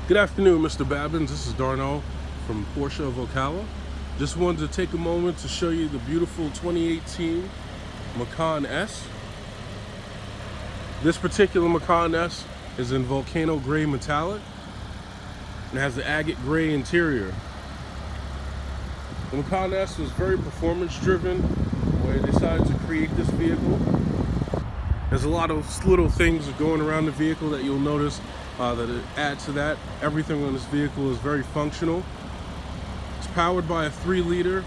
Good afternoon, Mr. Babins. This is Darnell from Porsche of Ocala. Just wanted to take a moment to show you the beautiful 2018 Macan S. This particular Macan S is in volcano gray metallic and has the agate gray interior. The Macan S was very performance driven when they decided to create this vehicle. There's a lot of little things going around the vehicle that you'll notice that it adds to that. Everything on this vehicle is very functional. It's powered by a 3-liter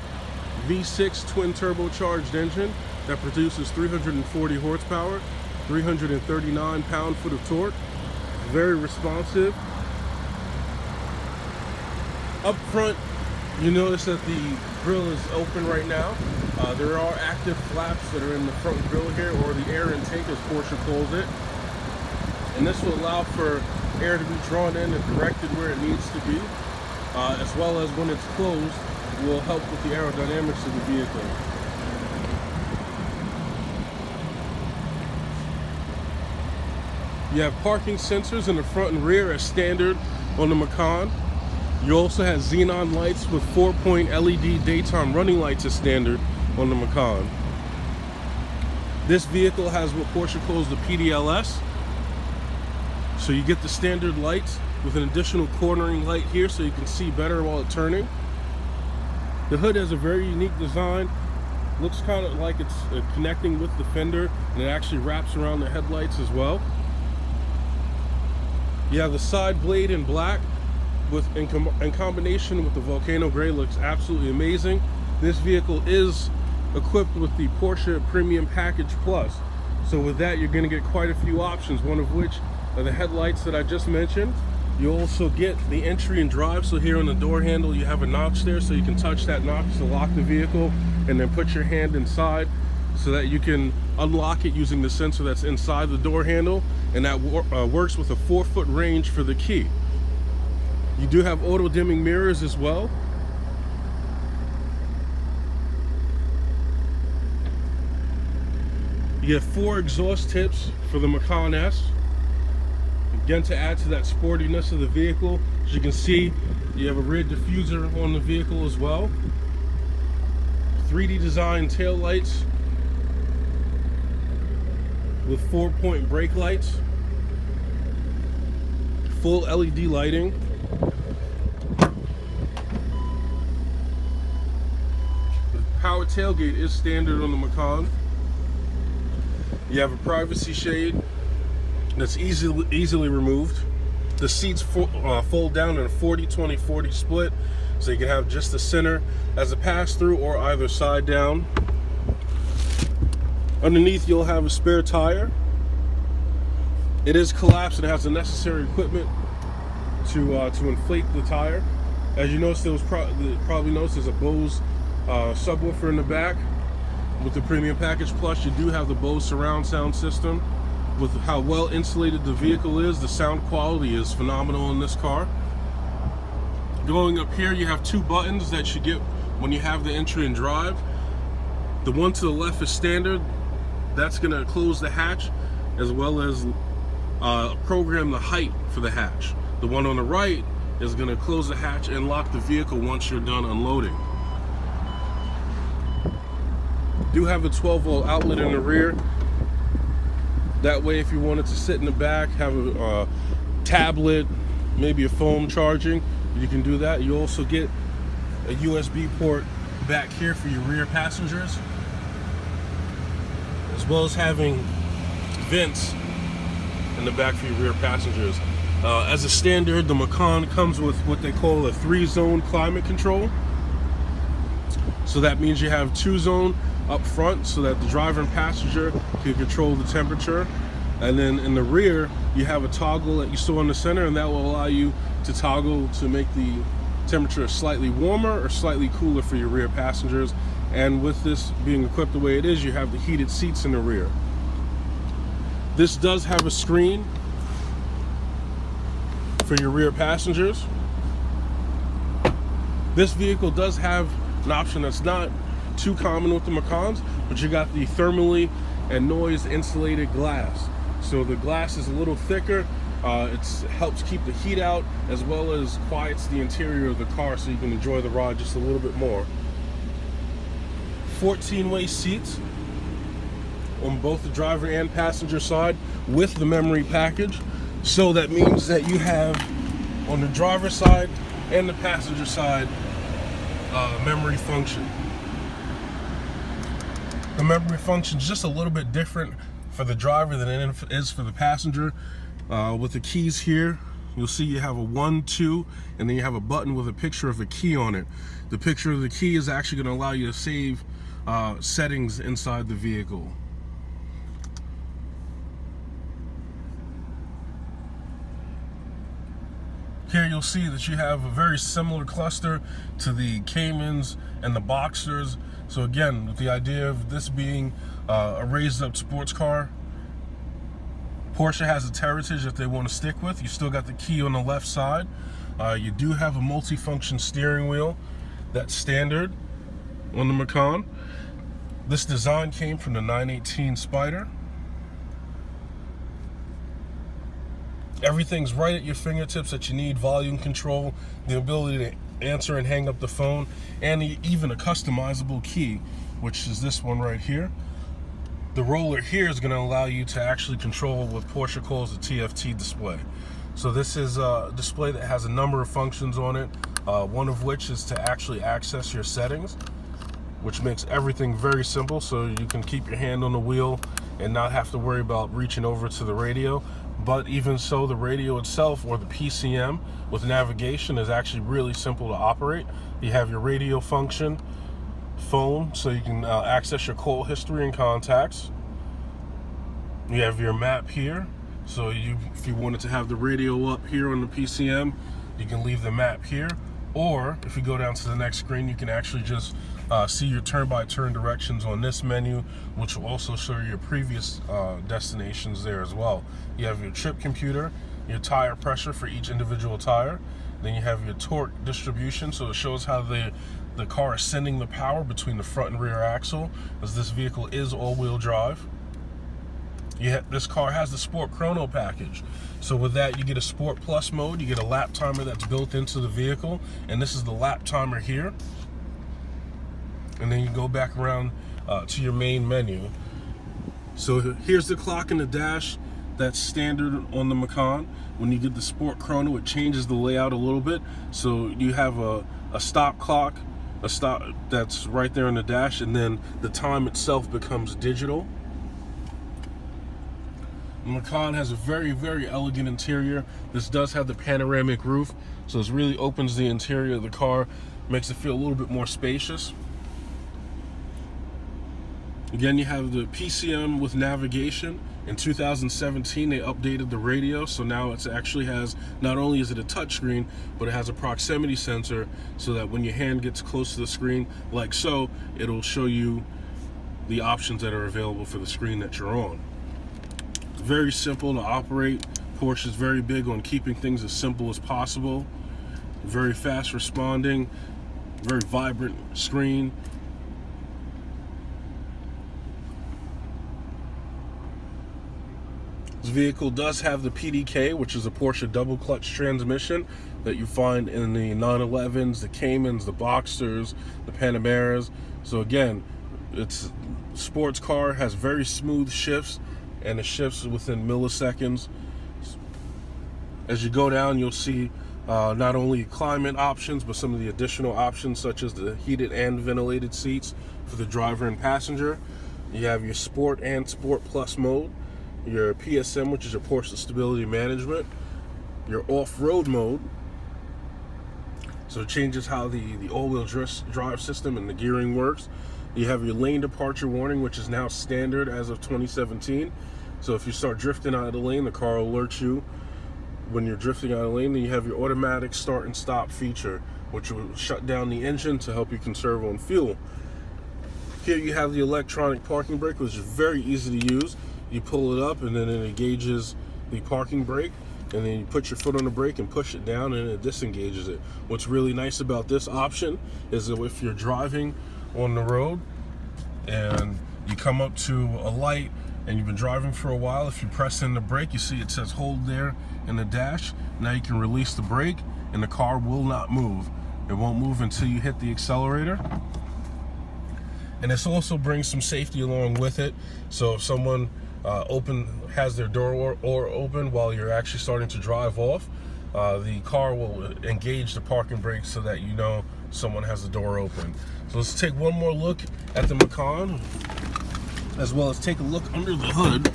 V6 twin turbocharged engine that produces 340 horsepower, 339 pound-foot of torque. Very responsive. Up front, you notice that the grille is open right now. There are active flaps that are in the front grille here, or the air intake as Porsche calls it. And this will allow for air to be drawn in and directed where it needs to be, as well as when it's closed, will help with the aerodynamics of the vehicle. You have parking sensors in the front and rear as standard on the Macan. You also have xenon lights with 4-point LED daytime running lights as standard on the Macan. This vehicle has what Porsche calls the PDLS. So you get the standard lights with an additional cornering light here so you can see better while it's turning. The hood has a very unique design. Looks kind of like it's connecting with the fender, and it actually wraps around the headlights as well. You have the side blade in black in combination with the volcano gray. Looks absolutely amazing. This vehicle is equipped with the Porsche Premium Package Plus. So with that, you're going to get quite a few options, one of which are the headlights that I just mentioned. You also get the entry and drive. So here on the door handle, you have a notch there, so you can touch that notch to lock the vehicle and then put your hand inside so that you can unlock it using the sensor that's inside the door handle, and that works with a 4-foot range for the key. You do have auto dimming mirrors as well. You have 4 exhaust tips for the Macan S. Again, to add to that sportiness of the vehicle, as you can see, you have a rear diffuser on the vehicle as well. 3D design tail lights with 4-point brake lights. Full LED lighting. The power tailgate is standard on the Macan. You have a privacy shade that's easily removed. The seats fold down in a 40-20-40 split, so you can have just the center as a pass-through or either side down. Underneath, you'll have a spare tire. It is collapsed and has the necessary equipment to inflate the tire. As you notice, probably noticed there's a Bose subwoofer in the back. With the Premium Package Plus, you do have the Bose surround sound system. With how well insulated the vehicle is, the sound quality is phenomenal in this car. Going up here, you have 2 buttons that you get when you have the entry and drive. The one to the left is standard. That's going to close the hatch, as well as program the height for the hatch. The one on the right is going to close the hatch and lock the vehicle once you're done unloading. Do have a 12-volt outlet in the rear. That way, if you wanted to sit in the back, have a tablet, maybe a phone charging, you can do that. You also get a USB port back here for your rear passengers, as well as having vents in the back for your rear passengers. As a standard, the Macan comes with what they call a 3-zone climate control. So that means you have 2-zone up front so that the driver and passenger can control the temperature, and then in the rear you have a toggle that you saw in the center, and that will allow you to toggle to make the temperature slightly warmer or slightly cooler for your rear passengers. And with this being equipped the way it is, you have the heated seats in the rear. This does have a screen for your rear passengers. This vehicle does have an option that's not too common with the Macans, but you got the thermally and noise insulated glass. So the glass is a little thicker It helps keep the heat out as well as quiets the interior of the car so you can enjoy the ride just a little bit more. 14-way seats on both the driver and passenger side with the memory package. So that means that you have on the driver's side and the passenger side memory function. The memory function is just a little bit different for the driver than it is for the passenger. With the keys here, you'll see you have a 1, 2, and then you have a button with a picture of a key on it. The picture of the key is actually going to allow you to save settings inside the vehicle. Here you'll see that you have a very similar cluster to the Caymans and the Boxsters. So again, with the idea of this being a raised up sports car, Porsche has its heritage that they want to stick with. You still got the key on the left side. You do have a multi-function steering wheel that's standard on the Macan. This design came from the 918 Spider. Everything's right at your fingertips that you need: volume control, the ability to answer and hang up the phone, and even a customizable key, which is this one right here. The roller here is going to allow you to actually control what Porsche calls a TFT display. So this is a display that has a number of functions on it, one of which is to actually access your settings, which makes everything very simple, so you can keep your hand on the wheel and not have to worry about reaching over to the radio. But even so, the radio itself, or the PCM with navigation, is actually really simple to operate. You have your radio function, phone, so you can access your call history and contacts. You have your map here, so if you wanted to have the radio up here on the PCM, you can leave the map here. Or if you go down to the next screen, you can actually just see your turn-by-turn directions on this menu, which will also show you your previous destinations there as well. You have your trip computer, your tire pressure for each individual tire. Then you have your torque distribution, so it shows how the car is sending the power between the front and rear axle, as this vehicle is all-wheel drive. This car has the Sport Chrono package. So with that, you get a Sport Plus mode, you get a lap timer that's built into the vehicle, and this is the lap timer here. And then you go back around to your main menu. So here's the clock in the dash that's standard on the Macan. When you get the Sport Chrono, it changes the layout a little bit. So you have a stop clock, a stop that's right there on the dash, and then the time itself becomes digital. The Macan has a very, very elegant interior. This does have the panoramic roof, so this really opens the interior of the car, makes it feel a little bit more spacious. Again, you have the PCM with navigation. In 2017, they updated the radio, so now it actually has, not only is it a touchscreen, but it has a proximity sensor, so that when your hand gets close to the screen, like so, it'll show you the options that are available for the screen that you're on. Very simple to operate. Porsche is very big on keeping things as simple as possible. Very fast responding, very vibrant screen. This vehicle does have the PDK, which is a Porsche double clutch transmission that you find in the 911s, the Caymans, the Boxsters, the Panameras. So again, it's a sports car, has very smooth shifts, and it shifts within milliseconds. As you go down, you'll see not only climate options, but some of the additional options, such as the heated and ventilated seats for the driver and passenger. You have your Sport and Sport Plus mode, your PSM, which is your Porsche Stability Management, your off-road mode, so it changes how the all-wheel drive system and the gearing works. You have your lane departure warning, which is now standard as of 2017. So if you start drifting out of the lane, the car will alert you when you're drifting out of the lane. Then you have your automatic start and stop feature, which will shut down the engine to help you conserve on fuel. Here you have the electronic parking brake, which is very easy to use. You pull it up and then it engages the parking brake, and then you put your foot on the brake and push it down and it disengages it. What's really nice about this option is that if you're driving on the road and you come up to a light and you've been driving for a while, if you press in the brake, you see it says hold there in the dash. Now you can release the brake and the car will not move. It won't move until you hit the accelerator. And this also brings some safety along with it. So if someone has their door or open while you're actually starting to drive off, the car will engage the parking brake so that you know someone has the door open. So let's take one more look at the Macan, as well as take a look under the hood.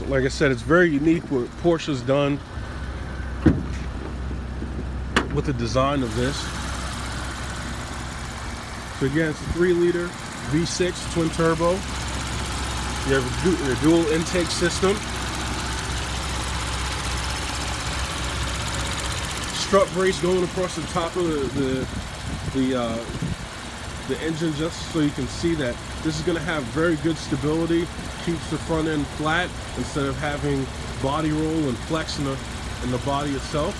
Like I said, it's very unique what Porsche's done with the design of this. So again, it's a 3-liter V6 twin turbo. You have a dual intake system. Strut brace going across the top of the engine, just so you can see that this is going to have very good stability. Keeps the front end flat instead of having body roll and flex in the body itself.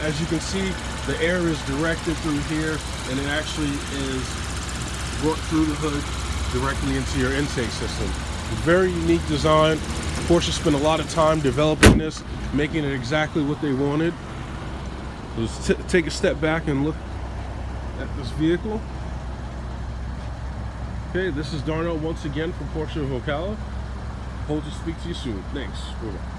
As you can see, the air is directed through here, and it actually is brought through the hood directly into your intake system. Very unique design. Porsche spent a lot of time developing this, making it exactly what they wanted. Let's take a step back and look at this vehicle. Okay, this is Darnell once again from Porsche of Ocala. Hope to speak to you soon. Thanks. Bye-bye.